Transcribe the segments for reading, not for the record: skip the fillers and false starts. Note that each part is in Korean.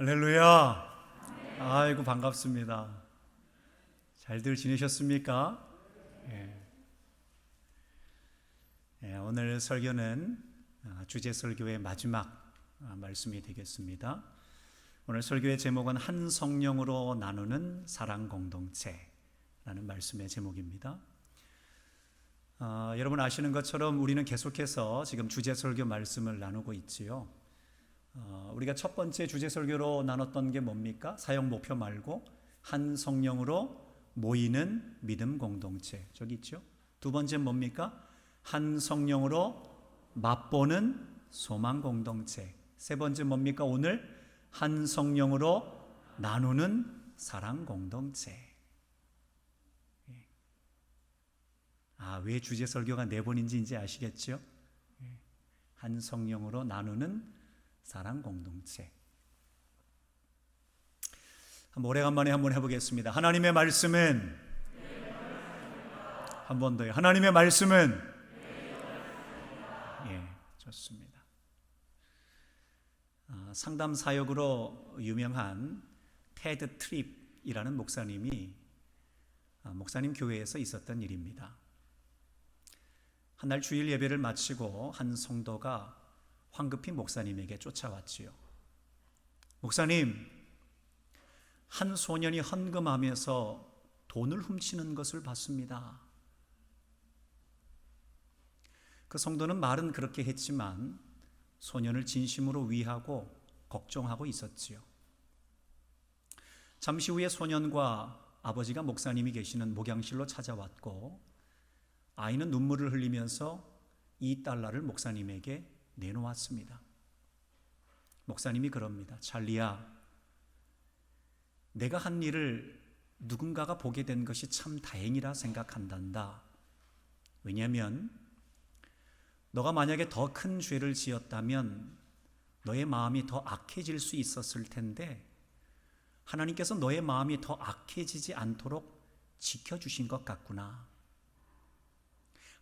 할렐루야. 아이고 반갑습니다. 잘들 지내셨습니까? 오늘 설교는 주제 설교의 마지막 말씀이 되겠습니다. 오늘 설교의 제목은 한 성령으로 나누는 사랑 공동체라는 말씀의 제목입니다. 여러분 아시는 것처럼 우리는 계속해서 지금 주제 설교 말씀을 나누고 있지요. 우리가 첫 번째 주제 설교로 나눴던 게 뭡니까? 사역 목표 말고 한 성령으로 모이는 믿음 공동체. 저기 있죠. 두 번째 뭡니까? 한 성령으로 맛보는 소망 공동체. 세 번째 뭡니까? 오늘 한 성령으로 나누는 사랑 공동체. 왜 주제 설교가 네 번인지 이제 아시겠죠? 한 성령으로 나누는 사랑 공동체. 오래간만에 한번 해보겠습니다. 하나님의 말씀은 한 번 더요. 하나님의 말씀은 좋습니다. 상담 사역으로 유명한 테드 트립이라는 목사님이 목사님 교회에서 있었던 일입니다. 한날 주일 예배를 마치고 한 성도가 황급히 목사님에게 쫓아왔지요. 목사님, 한 소년이 헌금하면서 돈을 훔치는 것을 봤습니다. 그 성도는 말은 그렇게 했지만 소년을 진심으로 위하고 걱정하고 있었지요. 잠시 후에 소년과 아버지가 목사님이 계시는 목양실로 찾아왔고 아이는 눈물을 흘리면서 $2를 목사님에게 내놓았습니다. 목사님이 그럽니다. 찰리야, 내가 한 일을 누군가가 보게 된 것이 참 다행이라 생각한단다. 왜냐하면 너가 만약에 더 큰 죄를 지었다면 너의 마음이 더 악해질 수 있었을 텐데 하나님께서 너의 마음이 더 악해지지 않도록 지켜주신 것 같구나.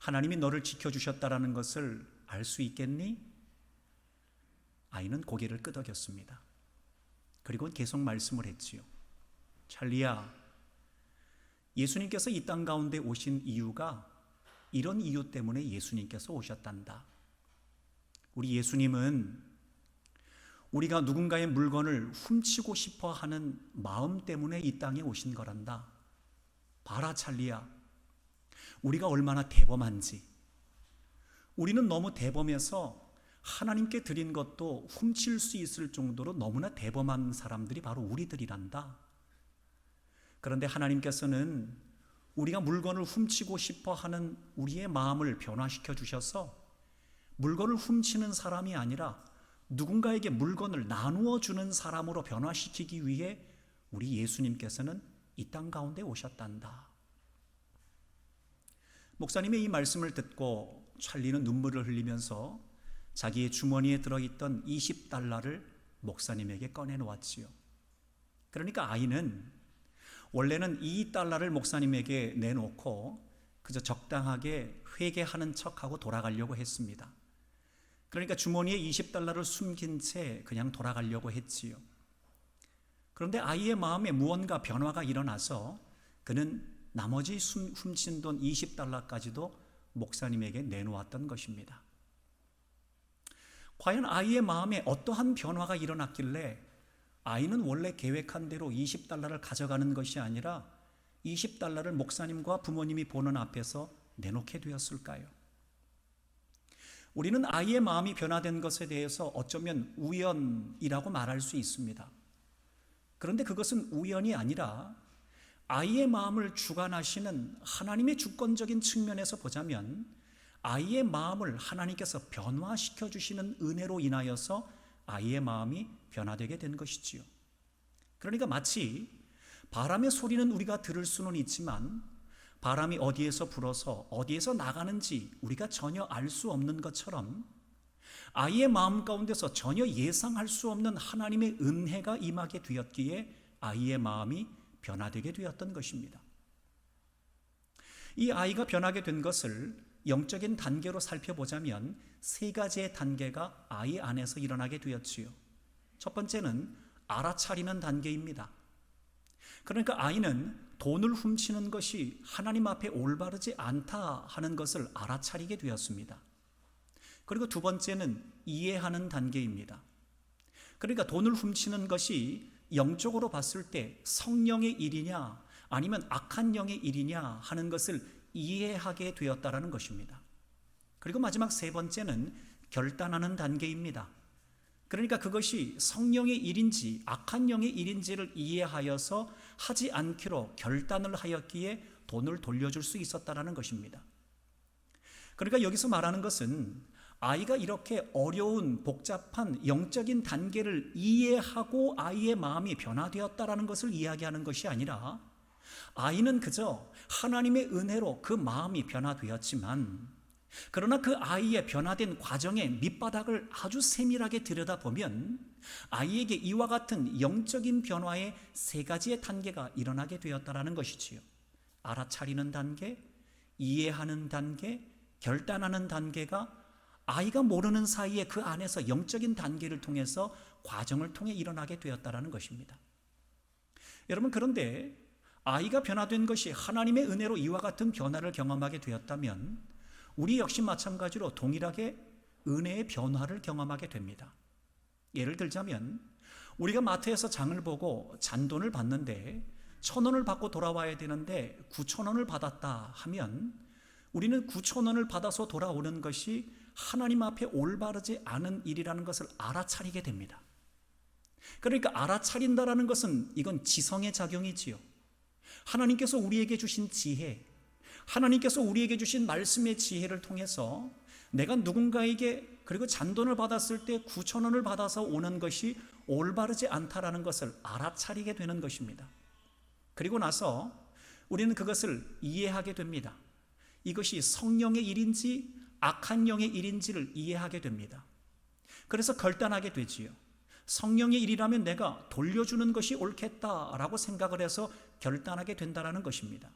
하나님이 너를 지켜주셨다라는 것을 알 수 있겠니? 아이는 고개를 끄덕였습니다. 그리고 계속 말씀을 했지요. 찰리야, 예수님께서 이 땅 가운데 오신 이유가 이런 이유 때문에 예수님께서 오셨단다. 우리 예수님은 우리가 누군가의 물건을 훔치고 싶어 하는 마음 때문에 이 땅에 오신 거란다. 봐라 찰리야, 우리가 얼마나 대범한지. 우리는 너무 대범해서 하나님께 드린 것도 훔칠 수 있을 정도로 너무나 대범한 사람들이 바로 우리들이란다. 그런데 하나님께서는 우리가 물건을 훔치고 싶어 하는 우리의 마음을 변화시켜 주셔서 물건을 훔치는 사람이 아니라 누군가에게 물건을 나누어 주는 사람으로 변화시키기 위해 우리 예수님께서는 이 땅 가운데 오셨단다. 목사님의 이 말씀을 듣고 찰리는 눈물을 흘리면서 자기의 주머니에 들어있던 $20를 목사님에게 꺼내놓았지요. 그러니까 아이는 원래는 $2를 목사님에게 내놓고 그저 적당하게 회개하는 척하고 돌아가려고 했습니다. 그러니까 주머니에 $20를 숨긴 채 그냥 돌아가려고 했지요. 그런데 아이의 마음에 무언가 변화가 일어나서 그는 나머지 훔친 돈 $20까지도 목사님에게 내놓았던 것입니다. 과연 아이의 마음에 어떠한 변화가 일어났길래 아이는 원래 계획한 대로 $20를 가져가는 것이 아니라 $20를 목사님과 부모님이 보는 앞에서 내놓게 되었을까요? 우리는 아이의 마음이 변화된 것에 대해서 어쩌면 우연이라고 말할 수 있습니다. 그런데 그것은 우연이 아니라 아이의 마음을 주관하시는 하나님의 주권적인 측면에서 보자면 아이의 마음을 하나님께서 변화시켜 주시는 은혜로 인하여서 아이의 마음이 변화되게 된 것이지요. 그러니까 마치 바람의 소리는 우리가 들을 수는 있지만 바람이 어디에서 불어서 어디에서 나가는지 우리가 전혀 알 수 없는 것처럼 아이의 마음 가운데서 전혀 예상할 수 없는 하나님의 은혜가 임하게 되었기에 아이의 마음이 변화되게 되었던 것입니다. 이 아이가 변하게 된 것을 영적인 단계로 살펴보자면 세 가지의 단계가 아이 안에서 일어나게 되었지요. 첫 번째는 알아차리는 단계입니다. 그러니까 아이는 돈을 훔치는 것이 하나님 앞에 올바르지 않다 하는 것을 알아차리게 되었습니다. 그리고 두 번째는 이해하는 단계입니다. 그러니까 돈을 훔치는 것이 영적으로 봤을 때 성령의 일이냐 아니면 악한 영의 일이냐 하는 것을 이해하게 되었다라는 것입니다. 그리고 마지막 세 번째는 결단하는 단계입니다. 그러니까 그것이 성령의 일인지 악한 영의 일인지를 이해하여서 하지 않기로 결단을 하였기에 돈을 돌려줄 수 있었다라는 것입니다. 그러니까 여기서 말하는 것은 아이가 이렇게 어려운 복잡한 영적인 단계를 이해하고 아이의 마음이 변화되었다라는 것을 이야기하는 것이 아니라 아이는 그저 하나님의 은혜로 그 마음이 변화되었지만 그러나 그 아이의 변화된 과정의 밑바닥을 아주 세밀하게 들여다보면 아이에게 이와 같은 영적인 변화의 세 가지의 단계가 일어나게 되었다라는 것이지요. 알아차리는 단계, 이해하는 단계, 결단하는 단계가 아이가 모르는 사이에 그 안에서 영적인 단계를 통해서 과정을 통해 일어나게 되었다라는 것입니다. 여러분, 그런데 아이가 변화된 것이 하나님의 은혜로 이와 같은 변화를 경험하게 되었다면 우리 역시 마찬가지로 동일하게 은혜의 변화를 경험하게 됩니다. 예를 들자면 우리가 마트에서 장을 보고 잔돈을 받는데 1,000원을 받고 돌아와야 되는데 9,000원을 받았다 하면 우리는 9,000원을 받아서 돌아오는 것이 하나님 앞에 올바르지 않은 일이라는 것을 알아차리게 됩니다. 그러니까 알아차린다라는 것은 이건 지성의 작용이지요. 하나님께서 우리에게 주신 지혜, 하나님께서 우리에게 주신 말씀의 지혜를 통해서 내가 누군가에게 그리고 잔돈을 받았을 때 9,000원을 받아서 오는 것이 올바르지 않다라는 것을 알아차리게 되는 것입니다. 그리고 나서 우리는 그것을 이해하게 됩니다. 이것이 성령의 일인지 악한 영의 일인지를 이해하게 됩니다. 그래서 결단하게 되지요. 성령의 일이라면 내가 돌려주는 것이 옳겠다라고 생각을 해서 결단하게 된다는 것입니다.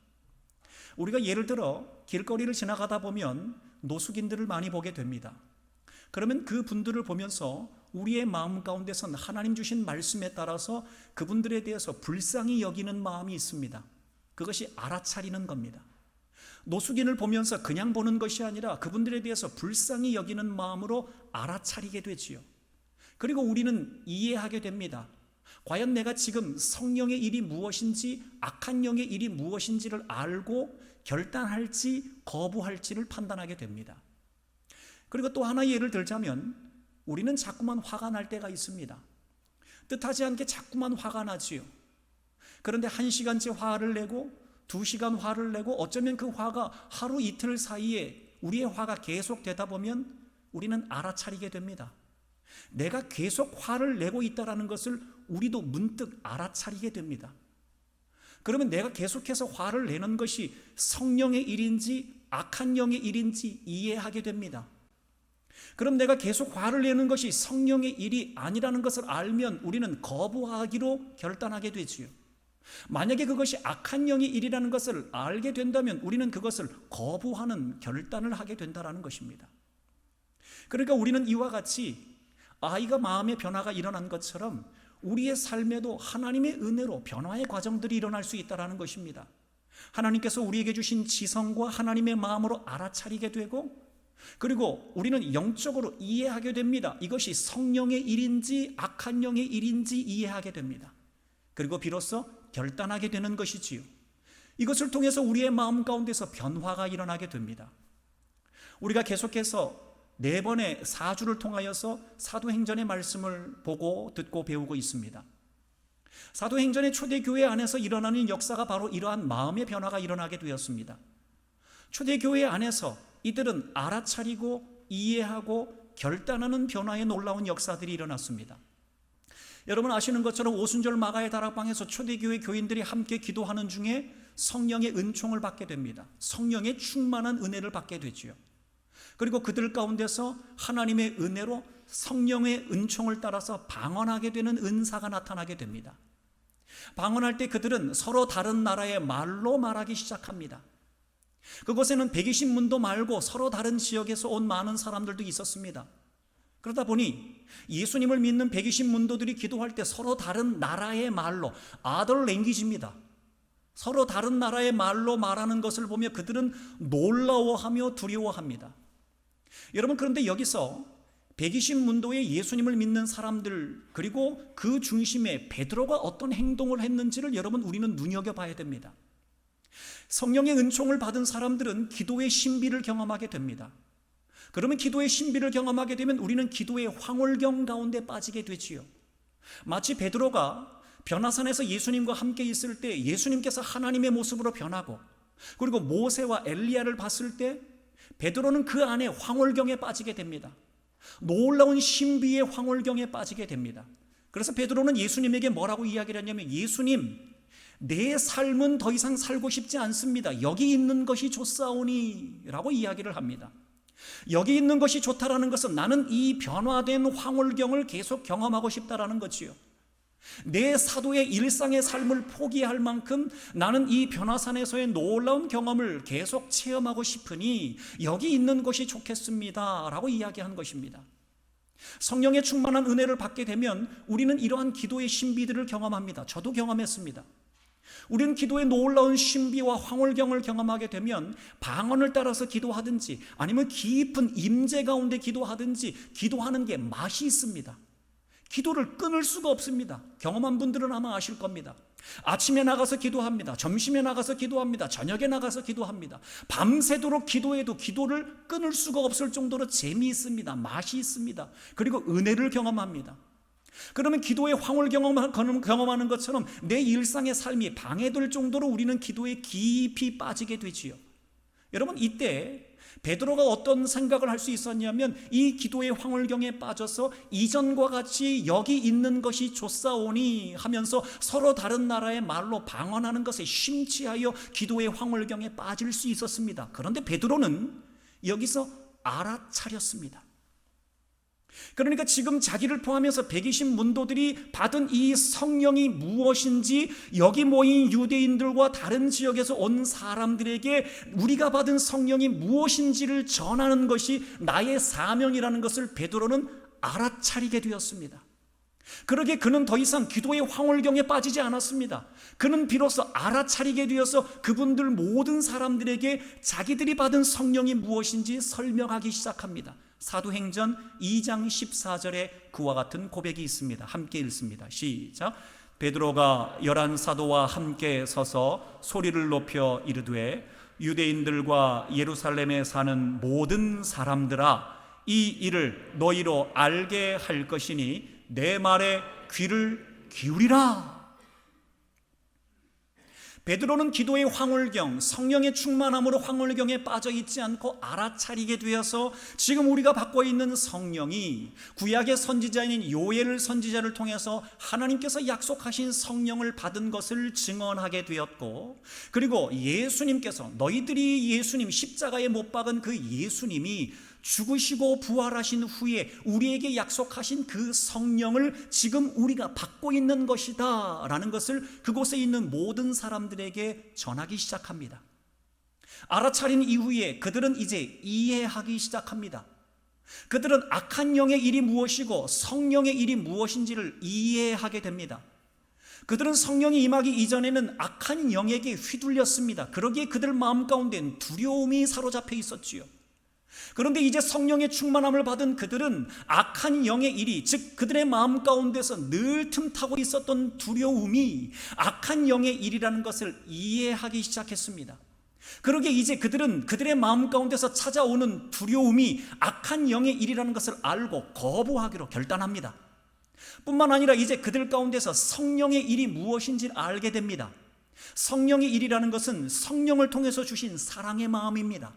우리가 예를 들어 길거리를 지나가다 보면 노숙인들을 많이 보게 됩니다. 그러면 그 분들을 보면서 우리의 마음 가운데선 하나님 주신 말씀에 따라서 그분들에 대해서 불쌍히 여기는 마음이 있습니다. 그것이 알아차리는 겁니다. 노숙인을 보면서 그냥 보는 것이 아니라 그분들에 대해서 불쌍히 여기는 마음으로 알아차리게 되지요. 그리고 우리는 이해하게 됩니다. 과연 내가 지금 성령의 일이 무엇인지 악한 영의 일이 무엇인지를 알고 결단할지 거부할지를 판단하게 됩니다. 그리고 또 하나 예를 들자면 우리는 자꾸만 화가 날 때가 있습니다. 뜻하지 않게 자꾸만 화가 나지요. 그런데 1시간째 화를 내고 2시간 화를 내고 어쩌면 그 화가 하루 이틀 사이에 우리의 화가 계속되다 보면 우리는 알아차리게 됩니다. 내가 계속 화를 내고 있다는 것을 우리도 문득 알아차리게 됩니다. 그러면 내가 계속해서 화를 내는 것이 성령의 일인지 악한 영의 일인지 이해하게 됩니다. 그럼 내가 계속 화를 내는 것이 성령의 일이 아니라는 것을 알면 우리는 거부하기로 결단하게 되지요. 만약에 그것이 악한 영의 일이라는 것을 알게 된다면 우리는 그것을 거부하는 결단을 하게 된다는 것입니다. 그러니까 우리는 이와 같이 아이가 마음의 변화가 일어난 것처럼 우리의 삶에도 하나님의 은혜로 변화의 과정들이 일어날 수 있다는 것입니다. 하나님께서 우리에게 주신 지성과 하나님의 마음으로 알아차리게 되고 그리고 우리는 영적으로 이해하게 됩니다. 이것이 성령의 일인지 악한 영의 일인지 이해하게 됩니다. 그리고 비로소 결단하게 되는 것이지요. 이것을 통해서 우리의 마음 가운데서 변화가 일어나게 됩니다. 우리가 계속해서 4번의 사주를 통하여서 사도행전의 말씀을 보고 듣고 배우고 있습니다. 사도행전의 초대교회 안에서 일어나는 역사가 바로 이러한 마음의 변화가 일어나게 되었습니다. 초대교회 안에서 이들은 알아차리고 이해하고 결단하는 변화의 놀라운 역사들이 일어났습니다. 여러분 아시는 것처럼 오순절 마가의 다락방에서 초대교회 교인들이 함께 기도하는 중에 성령의 은총을 받게 됩니다. 성령의 충만한 은혜를 받게 되지요. 그리고 그들 가운데서 하나님의 은혜로 성령의 은총을 따라서 방언하게 되는 은사가 나타나게 됩니다. 방언할 때 그들은 서로 다른 나라의 말로 말하기 시작합니다. 그곳에는 120문도 말고 서로 다른 지역에서 온 많은 사람들도 있었습니다. 그러다 보니 예수님을 믿는 120문도들이 기도할 때 서로 다른 나라의 말로, other language입니다. 서로 다른 나라의 말로 말하는 것을 보며 그들은 놀라워하며 두려워합니다. 여러분, 그런데 여기서 120문도의 예수님을 믿는 사람들, 그리고 그 중심에 베드로가 어떤 행동을 했는지를 여러분, 우리는 눈여겨봐야 됩니다. 성령의 은총을 받은 사람들은 기도의 신비를 경험하게 됩니다. 그러면 기도의 신비를 경험하게 되면 우리는 기도의 황홀경 가운데 빠지게 되지요. 마치 베드로가 변화산에서 예수님과 함께 있을 때 예수님께서 하나님의 모습으로 변하고, 그리고 모세와 엘리야를 봤을 때 베드로는 그 안에 황홀경에 빠지게 됩니다. 놀라운 신비의 황홀경에 빠지게 됩니다. 그래서 베드로는 예수님에게 뭐라고 이야기를 했냐면, 예수님, 내 삶은 더 이상 살고 싶지 않습니다. 여기 있는 것이 좋사오니 라고 이야기를 합니다. 여기 있는 것이 좋다라는 것은 나는 이 변화된 황홀경을 계속 경험하고 싶다라는 거지요. 내 사도의 일상의 삶을 포기할 만큼 나는 이 변화산에서의 놀라운 경험을 계속 체험하고 싶으니 여기 있는 것이 좋겠습니다 라고 이야기한 것입니다. 성령의 충만한 은혜를 받게 되면 우리는 이러한 기도의 신비들을 경험합니다. 저도 경험했습니다. 우리는 기도의 놀라운 신비와 황홀경을 경험하게 되면 방언을 따라서 기도하든지 아니면 깊은 임재 가운데 기도하든지 기도하는 게 맛이 있습니다. 기도를 끊을 수가 없습니다. 경험한 분들은 아마 아실 겁니다. 아침에 나가서 기도합니다. 점심에 나가서 기도합니다. 저녁에 나가서 기도합니다. 밤새도록 기도해도 기도를 끊을 수가 없을 정도로 재미있습니다. 맛이 있습니다. 그리고 은혜를 경험합니다. 그러면 기도의 황홀 경험하는 것처럼 내 일상의 삶이 방해될 정도로 우리는 기도에 깊이 빠지게 되지요. 여러분, 이때 베드로가 어떤 생각을 할 수 있었냐면 이 기도의 황홀경에 빠져서 이전과 같이 여기 있는 것이 좋사오니 하면서 서로 다른 나라의 말로 방언하는 것에 심취하여 기도의 황홀경에 빠질 수 있었습니다. 그런데 베드로는 여기서 알아차렸습니다. 그러니까 지금 자기를 포함해서 120문도들이 받은 이 성령이 무엇인지 여기 모인 유대인들과 다른 지역에서 온 사람들에게 우리가 받은 성령이 무엇인지를 전하는 것이 나의 사명이라는 것을 베드로는 알아차리게 되었습니다. 그러기에 그는 더 이상 기도의 황홀경에 빠지지 않았습니다. 그는 비로소 알아차리게 되어서 그분들 모든 사람들에게 자기들이 받은 성령이 무엇인지 설명하기 시작합니다. 사도행전 2장 14절에 그와 같은 고백이 있습니다. 함께 읽습니다. 시작. 베드로가 11사도와 함께 서서 소리를 높여 이르되 유대인들과 예루살렘에 사는 모든 사람들아, 이 일을 너희로 알게 할 것이니 내 말에 귀를 기울이라. 베드로는 기도의 황홀경, 성령의 충만함으로 황홀경에 빠져 있지 않고 알아차리게 되어서 지금 우리가 받고 있는 성령이 구약의 선지자인 요엘 선지자를 통해서 하나님께서 약속하신 성령을 받은 것을 증언하게 되었고, 그리고 예수님께서 너희들이 예수님 십자가에 못 박은 그 예수님이 죽으시고 부활하신 후에 우리에게 약속하신 그 성령을 지금 우리가 받고 있는 것이다 라는 것을 그곳에 있는 모든 사람들에게 전하기 시작합니다. 알아차린 이후에 그들은 이제 이해하기 시작합니다. 그들은 악한 영의 일이 무엇이고 성령의 일이 무엇인지를 이해하게 됩니다. 그들은 성령이 임하기 이전에는 악한 영에게 휘둘렸습니다. 그러기에 그들 마음 가운데는 두려움이 사로잡혀 있었지요. 그런데 이제 성령의 충만함을 받은 그들은 악한 영의 일이, 즉 그들의 마음 가운데서 늘 틈타고 있었던 두려움이 악한 영의 일이라는 것을 이해하기 시작했습니다. 그러기에 이제 그들은 그들의 마음 가운데서 찾아오는 두려움이 악한 영의 일이라는 것을 알고 거부하기로 결단합니다. 뿐만 아니라 이제 그들 가운데서 성령의 일이 무엇인지를 알게 됩니다. 성령의 일이라는 것은 성령을 통해서 주신 사랑의 마음입니다.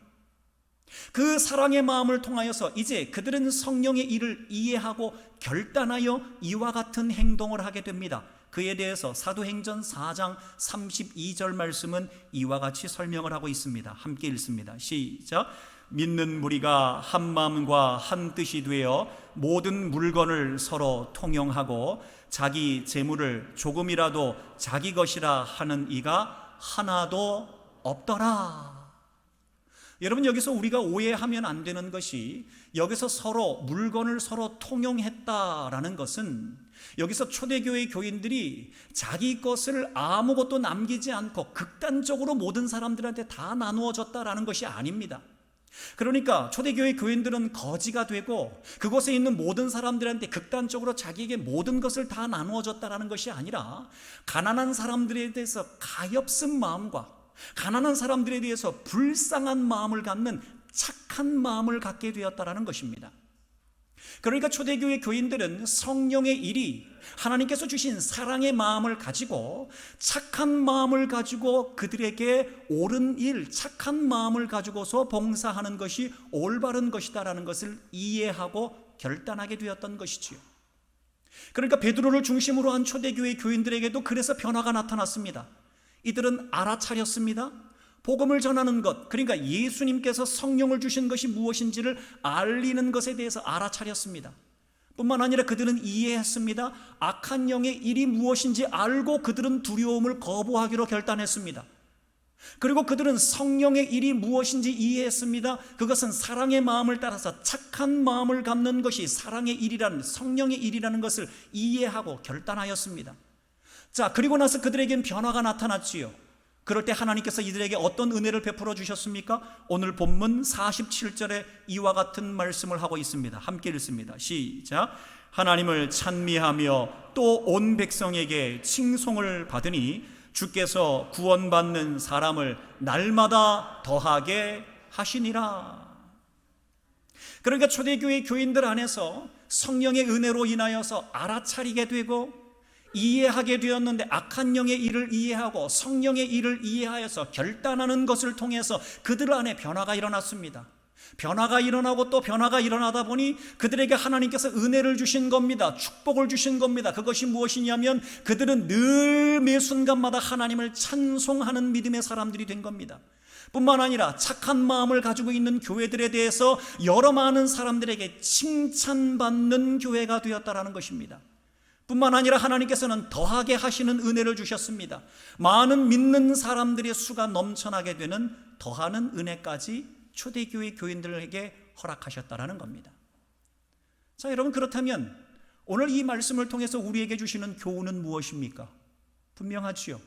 그 사랑의 마음을 통하여서 이제 그들은 성령의 일을 이해하고 결단하여 이와 같은 행동을 하게 됩니다. 그에 대해서 사도행전 4장 32절 말씀은 이와 같이 설명을 하고 있습니다. 함께 읽습니다. 시작. 믿는 무리가 한 마음과 한 뜻이 되어 모든 물건을 서로 통용하고 자기 재물을 조금이라도 자기 것이라 하는 이가 하나도 없더라. 여러분, 여기서 우리가 오해하면 안 되는 것이, 여기서 서로 물건을 서로 통용했다라는 것은 여기서 초대교회 교인들이 자기 것을 아무것도 남기지 않고 극단적으로 모든 사람들한테 다 나누어 줬다라는 것이 아닙니다. 그러니까 초대교회 교인들은 거지가 되고 그곳에 있는 모든 사람들한테 극단적으로 자기에게 모든 것을 다 나누어 줬다라는 것이 아니라, 가난한 사람들에 대해서 가엾은 마음과 가난한 사람들에 대해서 불쌍한 마음을 갖는 착한 마음을 갖게 되었다라는 것입니다. 그러니까 초대교회 교인들은 성령의 일이, 하나님께서 주신 사랑의 마음을 가지고 착한 마음을 가지고 그들에게 옳은 일, 착한 마음을 가지고서 봉사하는 것이 올바른 것이다라는 것을 이해하고 결단하게 되었던 것이지요. 그러니까 베드로를 중심으로 한 초대교회 교인들에게도 그래서 변화가 나타났습니다. 이들은 알아차렸습니다. 복음을 전하는 것, 그러니까 예수님께서 성령을 주신 것이 무엇인지를 알리는 것에 대해서 알아차렸습니다. 뿐만 아니라 그들은 이해했습니다. 악한 영의 일이 무엇인지 알고 그들은 두려움을 거부하기로 결단했습니다. 그리고 그들은 성령의 일이 무엇인지 이해했습니다. 그것은 사랑의 마음을 따라서 착한 마음을 갖는 것이 사랑의 일이라는, 성령의 일이라는 것을 이해하고 결단하였습니다. 자, 그리고 나서 그들에겐 변화가 나타났지요. 그럴 때 하나님께서 이들에게 어떤 은혜를 베풀어 주셨습니까? 오늘 본문 47절에 이와 같은 말씀을 하고 있습니다. 함께 읽습니다. 시작. 하나님을 찬미하며 또 온 백성에게 칭송을 받으니 주께서 구원받는 사람을 날마다 더하게 하시니라. 그러니까 초대교회 교인들 안에서 성령의 은혜로 인하여서 알아차리게 되고 이해하게 되었는데, 악한 영의 일을 이해하고 성령의 일을 이해하여서 결단하는 것을 통해서 그들 안에 변화가 일어났습니다. 변화가 일어나고 또 변화가 일어나다 보니 그들에게 하나님께서 은혜를 주신 겁니다. 축복을 주신 겁니다. 그것이 무엇이냐면 그들은 늘 매 순간마다 하나님을 찬송하는 믿음의 사람들이 된 겁니다. 뿐만 아니라 착한 마음을 가지고 있는 교회들에 대해서 여러 많은 사람들에게 칭찬받는 교회가 되었다라는 것입니다. 뿐만 아니라 하나님께서는 더하게 하시는 은혜를 주셨습니다. 많은 믿는 사람들의 수가 넘쳐나게 되는 더하는 은혜까지 초대교회 교인들에게 허락하셨다라는 겁니다. 자, 여러분, 그렇다면 오늘 이 말씀을 통해서 우리에게 주시는 교훈은 무엇입니까? 분명하지요.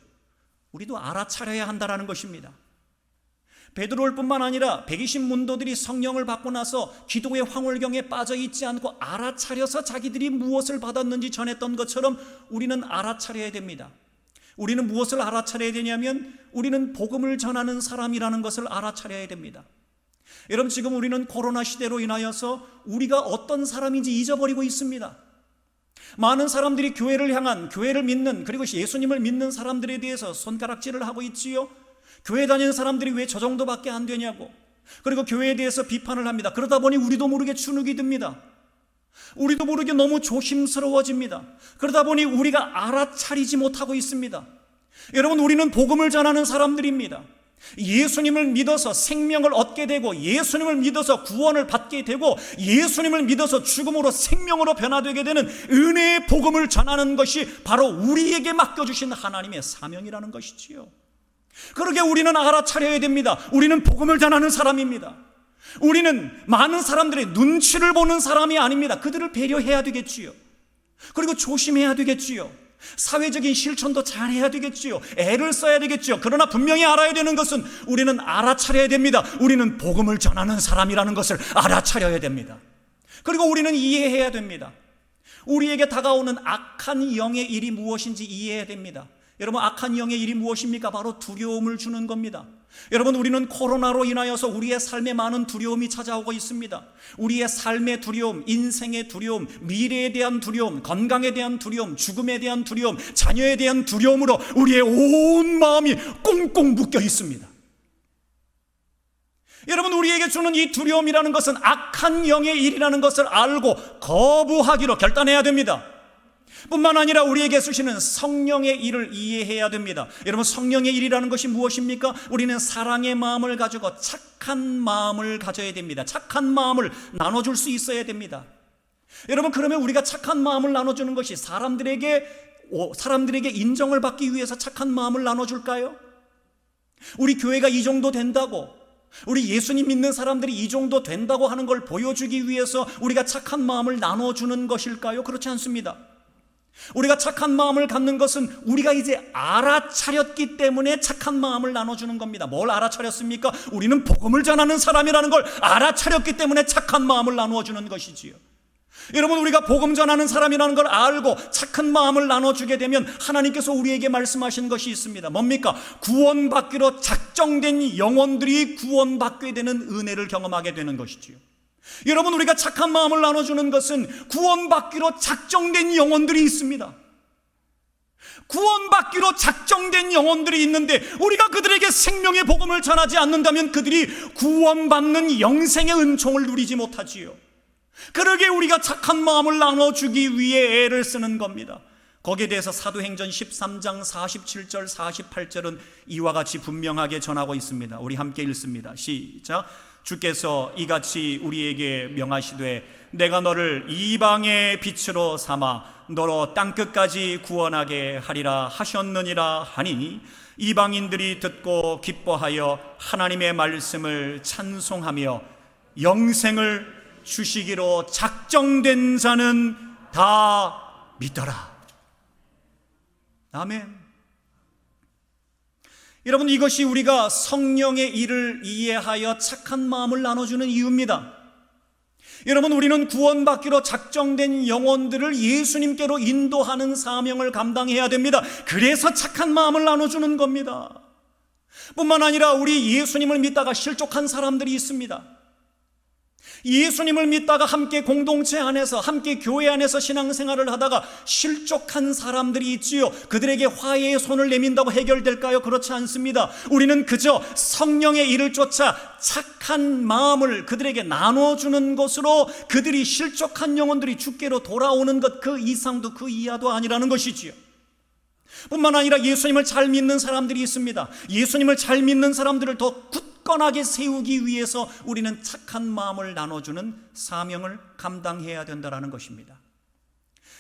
우리도 알아차려야 한다라는 것입니다. 베드로를 뿐만 아니라 120문도들이 성령을 받고 나서 기도의 황홀경에 빠져 있지 않고 알아차려서 자기들이 무엇을 받았는지 전했던 것처럼 우리는 알아차려야 됩니다. 우리는 무엇을 알아차려야 되냐면 우리는 복음을 전하는 사람이라는 것을 알아차려야 됩니다. 여러분, 지금 우리는 코로나 시대로 인하여서 우리가 어떤 사람인지 잊어버리고 있습니다. 많은 사람들이 교회를 향한, 교회를 믿는, 그리고 예수님을 믿는 사람들에 대해서 손가락질을 하고 있지요. 교회 다니는 사람들이 왜 저 정도밖에 안 되냐고, 그리고 교회에 대해서 비판을 합니다. 그러다 보니 우리도 모르게 주눅이 듭니다. 우리도 모르게 너무 조심스러워집니다. 그러다 보니 우리가 알아차리지 못하고 있습니다. 여러분, 우리는 복음을 전하는 사람들입니다. 예수님을 믿어서 생명을 얻게 되고, 예수님을 믿어서 구원을 받게 되고, 예수님을 믿어서 죽음으로 생명으로 변화되게 되는 은혜의 복음을 전하는 것이 바로 우리에게 맡겨주신 하나님의 사명이라는 것이지요. 그러게 우리는 알아차려야 됩니다. 우리는 복음을 전하는 사람입니다. 우리는 많은 사람들의 눈치를 보는 사람이 아닙니다. 그들을 배려해야 되겠지요. 그리고 조심해야 되겠지요. 사회적인 실천도 잘해야 되겠지요. 애를 써야 되겠지요. 그러나 분명히 알아야 되는 것은 우리는 알아차려야 됩니다. 우리는 복음을 전하는 사람이라는 것을 알아차려야 됩니다. 그리고 우리는 이해해야 됩니다. 우리에게 다가오는 악한 영의 일이 무엇인지 이해해야 됩니다. 여러분, 악한 영의 일이 무엇입니까? 바로 두려움을 주는 겁니다. 여러분, 우리는 코로나로 인하여서 우리의 삶에 많은 두려움이 찾아오고 있습니다. 우리의 삶의 두려움, 인생의 두려움, 미래에 대한 두려움, 건강에 대한 두려움, 죽음에 대한 두려움, 자녀에 대한 두려움으로 우리의 온 마음이 꽁꽁 묶여 있습니다. 여러분, 우리에게 주는 이 두려움이라는 것은 악한 영의 일이라는 것을 알고 거부하기로 결단해야 됩니다. 뿐만 아니라 우리에게 주시는 성령의 일을 이해해야 됩니다. 여러분, 성령의 일이라는 것이 무엇입니까? 우리는 사랑의 마음을 가지고 착한 마음을 가져야 됩니다. 착한 마음을 나눠줄 수 있어야 됩니다. 여러분, 그러면 우리가 착한 마음을 나눠주는 것이 사람들에게 인정을 받기 위해서 착한 마음을 나눠줄까요? 우리 교회가 이 정도 된다고, 우리 예수님 믿는 사람들이 이 정도 된다고 하는 걸 보여주기 위해서 우리가 착한 마음을 나눠주는 것일까요? 그렇지 않습니다. 우리가 착한 마음을 갖는 것은 우리가 이제 알아차렸기 때문에 착한 마음을 나눠주는 겁니다. 뭘 알아차렸습니까? 우리는 복음을 전하는 사람이라는 걸 알아차렸기 때문에 착한 마음을 나누어주는 것이지요. 여러분, 우리가 복음 전하는 사람이라는 걸 알고 착한 마음을 나눠주게 되면 하나님께서 우리에게 말씀하신 것이 있습니다. 뭡니까? 구원받기로 작정된 영혼들이 구원받게 되는 은혜를 경험하게 되는 것이지요. 여러분, 우리가 착한 마음을 나눠주는 것은 구원받기로 작정된 영혼들이 있습니다. 구원받기로 작정된 영혼들이 있는데 우리가 그들에게 생명의 복음을 전하지 않는다면 그들이 구원받는 영생의 은총을 누리지 못하지요. 그러게 우리가 착한 마음을 나눠주기 위해 애를 쓰는 겁니다. 거기에 대해서 사도행전 13장 47절 48절은 이와 같이 분명하게 전하고 있습니다. 우리 함께 읽습니다. 시작. 주께서 이같이 우리에게 명하시되 내가 너를 이방의 빛으로 삼아 너로 땅끝까지 구원하게 하리라 하셨느니라 하니 이방인들이 듣고 기뻐하여 하나님의 말씀을 찬송하며 영생을 주시기로 작정된 자는 다 믿더라. 아멘. 여러분, 이것이 우리가 성령의 일을 이해하여 착한 마음을 나눠주는 이유입니다. 여러분, 우리는 구원받기로 작정된 영혼들을 예수님께로 인도하는 사명을 감당해야 됩니다. 그래서 착한 마음을 나눠주는 겁니다. 뿐만 아니라 우리 예수님을 믿다가 실족한 사람들이 있습니다. 예수님을 믿다가 함께 공동체 안에서, 함께 교회 안에서 신앙생활을 하다가 실족한 사람들이 있지요. 그들에게 화해의 손을 내민다고 해결될까요? 그렇지 않습니다. 우리는 그저 성령의 일을 쫓아 착한 마음을 그들에게 나눠주는 것으로 그들이 실족한 영혼들이 주께로 돌아오는 것, 그 이상도 그 이하도 아니라는 것이지요. 뿐만 아니라 예수님을 잘 믿는 사람들이 있습니다. 예수님을 잘 믿는 사람들을 더 굳건하게 세우기 위해서 우리는 착한 마음을 나눠주는 사명을 감당해야 된다는 것입니다.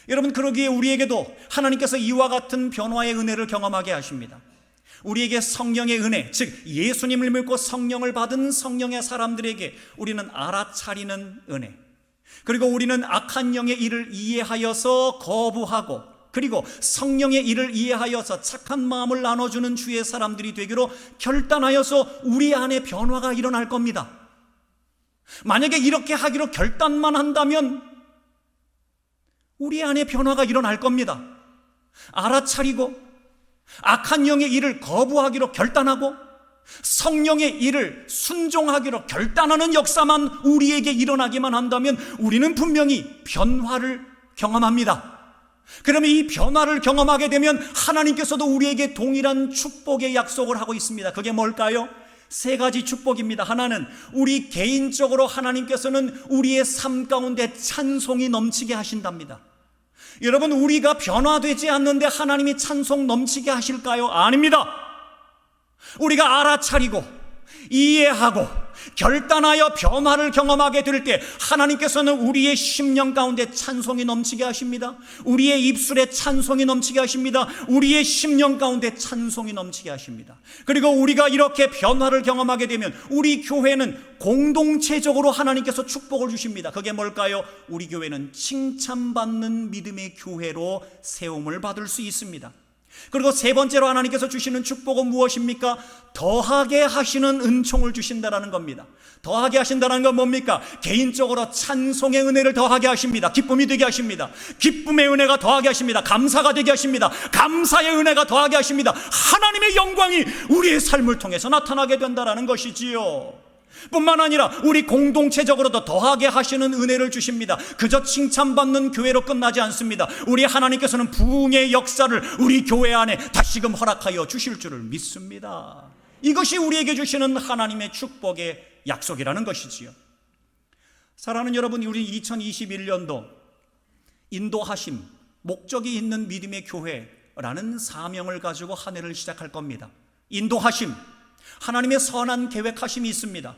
여러분, 그러기에 우리에게도 하나님께서 이와 같은 변화의 은혜를 경험하게 하십니다. 우리에게 성령의 은혜, 즉 예수님을 믿고 성령을 받은 성령의 사람들에게 우리는 알아차리는 은혜, 그리고 우리는 악한 영의 일을 이해하여서 거부하고, 그리고 성령의 일을 이해하여서 착한 마음을 나눠주는 주의 사람들이 되기로 결단하여서 우리 안에 변화가 일어날 겁니다. 만약에 이렇게 하기로 결단만 한다면 우리 안에 변화가 일어날 겁니다. 알아차리고 악한 영의 일을 거부하기로 결단하고 성령의 일을 순종하기로 결단하는 역사만 우리에게 일어나기만 한다면 우리는 분명히 변화를 경험합니다. 그러면 이 변화를 경험하게 되면 하나님께서도 우리에게 동일한 축복의 약속을 하고 있습니다. 그게 뭘까요? 세 가지 축복입니다. 하나는 우리 개인적으로 하나님께서는 우리의 삶 가운데 찬송이 넘치게 하신답니다. 여러분, 우리가 변화되지 않는데 하나님이 찬송 넘치게 하실까요? 아닙니다. 우리가 알아차리고 이해하고 결단하여 변화를 경험하게 될 때 하나님께서는 우리의 심령 가운데 찬송이 넘치게 하십니다. 우리의 입술에 찬송이 넘치게 하십니다. 우리의 심령 가운데 찬송이 넘치게 하십니다. 그리고 우리가 이렇게 변화를 경험하게 되면 우리 교회는 공동체적으로 하나님께서 축복을 주십니다. 그게 뭘까요? 우리 교회는 칭찬받는 믿음의 교회로 세움을 받을 수 있습니다. 그리고 세 번째로 하나님께서 주시는 축복은 무엇입니까? 더하게 하시는 은총을 주신다는 겁니다. 더하게 하신다는 건 뭡니까? 개인적으로 찬송의 은혜를 더하게 하십니다. 기쁨이 되게 하십니다. 기쁨의 은혜가 더하게 하십니다. 감사가 되게 하십니다. 감사의 은혜가 더하게 하십니다. 하나님의 영광이 우리의 삶을 통해서 나타나게 된다는 것이지요. 뿐만 아니라 우리 공동체적으로도 더하게 하시는 은혜를 주십니다. 그저 칭찬받는 교회로 끝나지 않습니다. 우리 하나님께서는 부흥의 역사를 우리 교회 안에 다시금 허락하여 주실 줄을 믿습니다. 이것이 우리에게 주시는 하나님의 축복의 약속이라는 것이지요. 사랑하는 여러분, 우리 2021년도 인도하심, 목적이 있는 믿음의 교회라는 사명을 가지고 한 해를 시작할 겁니다. 인도하심, 하나님의 선한 계획하심이 있습니다.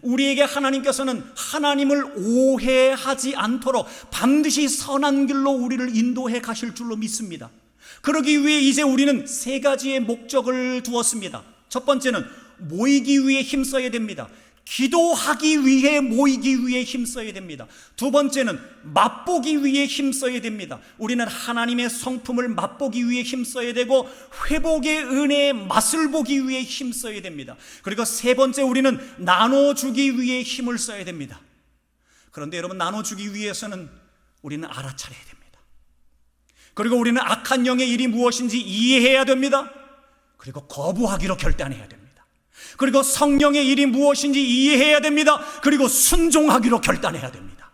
우리에게 하나님께서는 하나님을 오해하지 않도록 반드시 선한 길로 우리를 인도해 가실 줄로 믿습니다. 그러기 위해 이제 우리는 세 가지의 목적을 두었습니다. 첫 번째는 모이기 위해 힘써야 됩니다. 기도하기 위해 모이기 위해 힘써야 됩니다. 두 번째는 맛보기 위해 힘써야 됩니다. 우리는 하나님의 성품을 맛보기 위해 힘써야 되고 회복의 은혜의 맛을 보기 위해 힘써야 됩니다. 그리고 세 번째, 우리는 나눠주기 위해 힘을 써야 됩니다. 그런데 여러분, 나눠주기 위해서는 우리는 알아차려야 됩니다. 그리고 우리는 악한 영의 일이 무엇인지 이해해야 됩니다. 그리고 거부하기로 결단해야 됩니다. 그리고 성령의 일이 무엇인지 이해해야 됩니다. 그리고 순종하기로 결단해야 됩니다.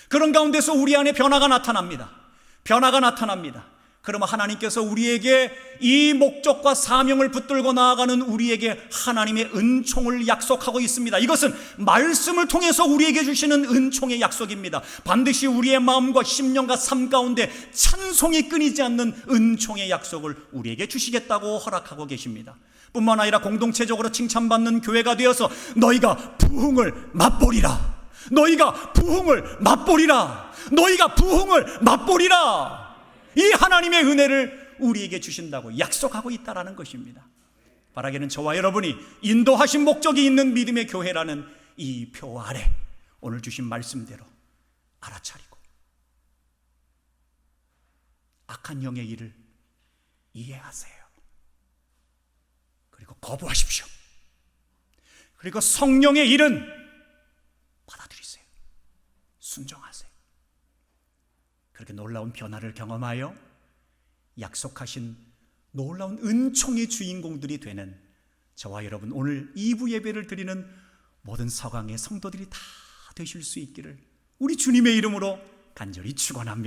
그런 가운데서 우리 안에 변화가 나타납니다. 변화가 나타납니다. 그러면 하나님께서 우리에게 이 목적과 사명을 붙들고 나아가는 우리에게 하나님의 은총을 약속하고 있습니다. 이것은 말씀을 통해서 우리에게 주시는 은총의 약속입니다. 반드시 우리의 마음과 심령과 삶 가운데 찬송이 끊이지 않는 은총의 약속을 우리에게 주시겠다고 허락하고 계십니다. 뿐만 아니라 공동체적으로 칭찬받는 교회가 되어서 너희가 부흥을 맛보리라, 너희가 부흥을 맛보리라, 너희가 부흥을 맛보리라, 이 하나님의 은혜를 우리에게 주신다고 약속하고 있다는 것입니다. 바라기는 저와 여러분이 인도하신 목적이 있는 믿음의 교회라는 이 표 아래 오늘 주신 말씀대로 알아차리고 악한 영의 일을 이해하세요. 그리고 거부하십시오. 그리고 성령의 일은 받아들이세요. 순종하세요. 그렇게 놀라운 변화를 경험하여 약속하신 놀라운 은총의 주인공들이 되는 저와 여러분, 오늘 2부 예배를 드리는 모든 서강의 성도들이 다 되실 수 있기를 우리 주님의 이름으로 간절히 축원합니다.